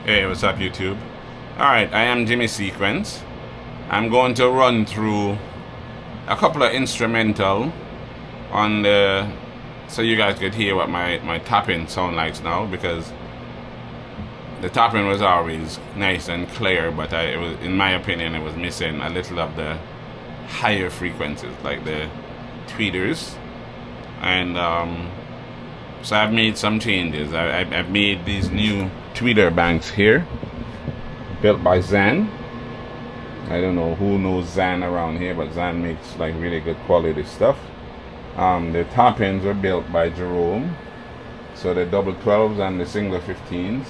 Hey, what's up, YouTube? Alright, I am Jimmy Sequence. I'm going to run through a couple of instrumental on the, so you guys could hear what my tapping sound like now, because the tapping was always nice and clear, but it was, in my opinion, it was missing a little of the higher frequencies, like the tweeters. And so I've made some changes. I've made these new tweeter banks here, built by Zan. I don't know who knows Zan around here, but Zan makes like really good quality stuff. The top ends were built by Jerome, so the double 12s and the single 15s,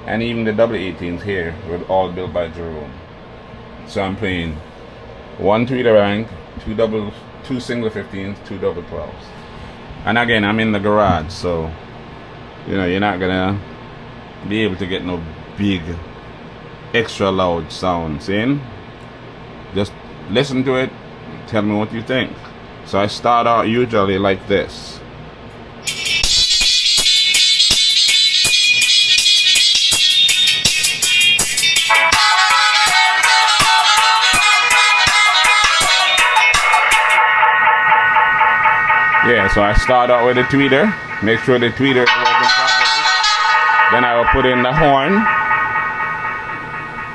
and even the double 18s here were all built by Jerome. So I'm playing one tweeter bank, two single 15s, two double 12s. And again, I'm in the garage, so you know you're not gonna be able to get no big extra loud sounds in. Just listen to it, tell me what you think. So I start out usually like this. Yeah, so I start out with the tweeter, make sure the tweeter is working properly. Then I will put in the horn.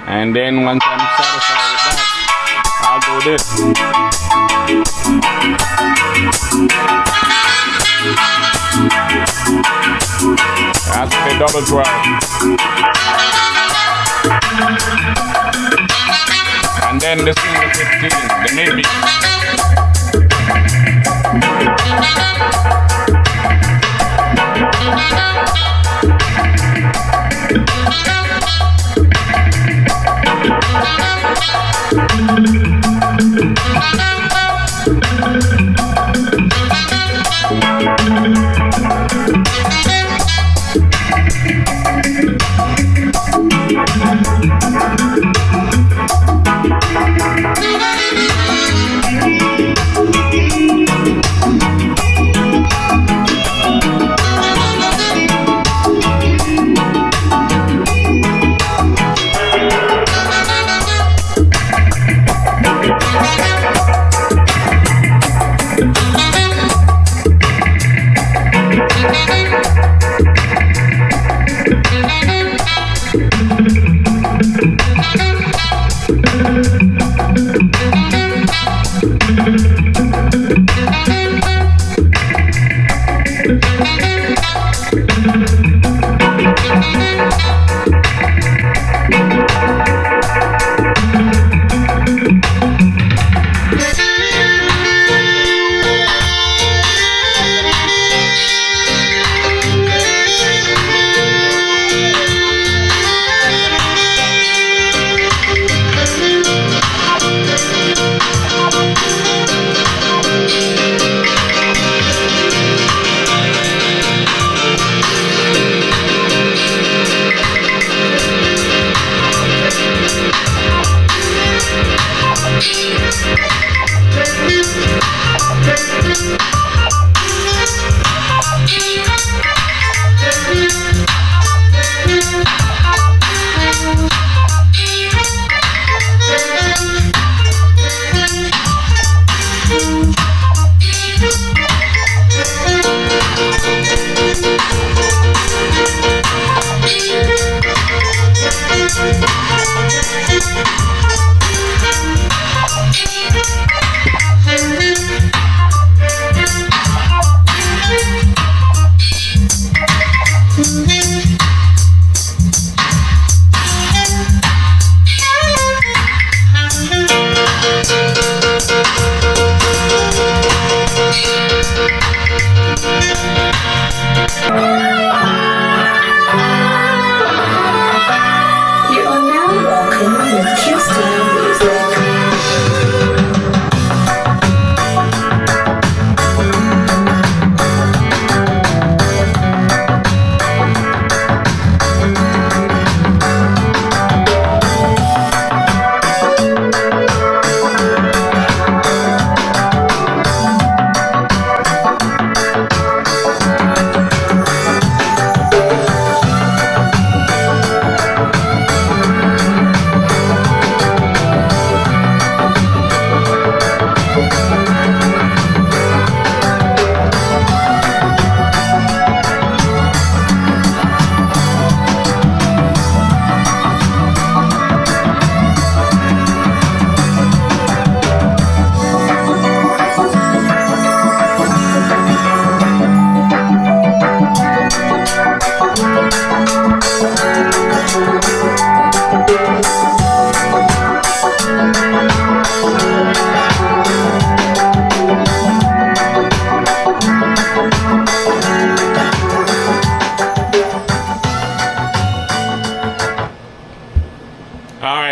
And then once I'm satisfied with that, I'll do this. That's the double 12. And then the single 15, the maybe.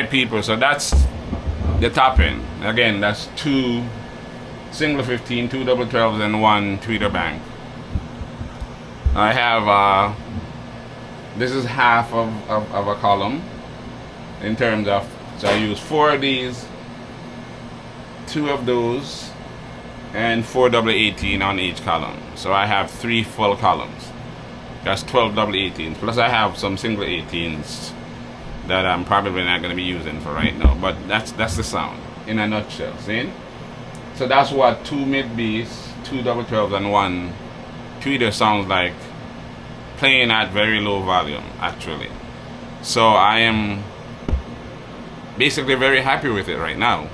Alright people, so that's the top end. Again, that's 2 single 15, 2 double 12s and 1 tweeter bank. I have this is half of a column in terms of, so I use 4 of these, 2 of those, and 4 double 18 on each column. So I have 3 full columns. That's 12 double 18s. Plus I have some single 18s that I'm probably not going to be using for right now. But that's the sound in a nutshell. See? So that's what 2 mid Bs, 2 double 12s, and 1 tweeter sounds like playing at very low volume actually. So I am basically very happy with it right now.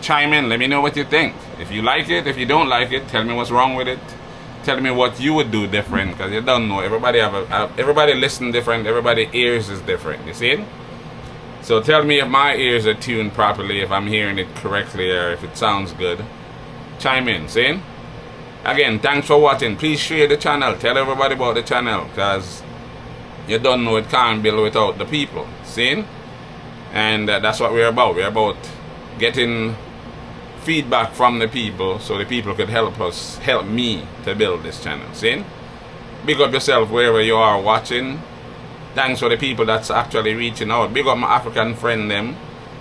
Chime in, let me know what you think. If you like it, if you don't like it, tell me what's wrong with it. Tell me what you would do different, because you don't know. Everybody listen different. Everybody ears is different. You see it? So tell me if my ears are tuned properly, if I'm hearing it correctly, or if it sounds good. Chime in. See? Again, thanks for watching. Please share the channel. Tell everybody about the channel, because you don't know it can't build without the people. See? And that's what we're about. We're about getting feedback from the people, so the people could help me to build this channel. See? Big up yourself wherever you are watching. Thanks for the people that's actually reaching out. Big up my African friend them,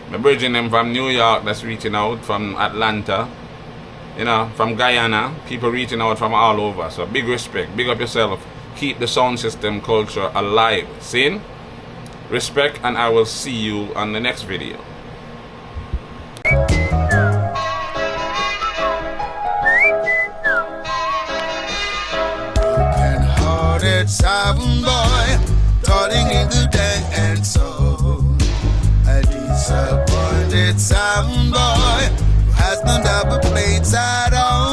my bridging them from New York that's reaching out, from Atlanta, you know, from Guyana, people reaching out from all over. So big respect. Big up yourself. Keep the sound system culture alive. See? Respect, and I will see you on the next video. Sound boy, toiling in the day and soul. A disappointed sound boy who has no double plates at all.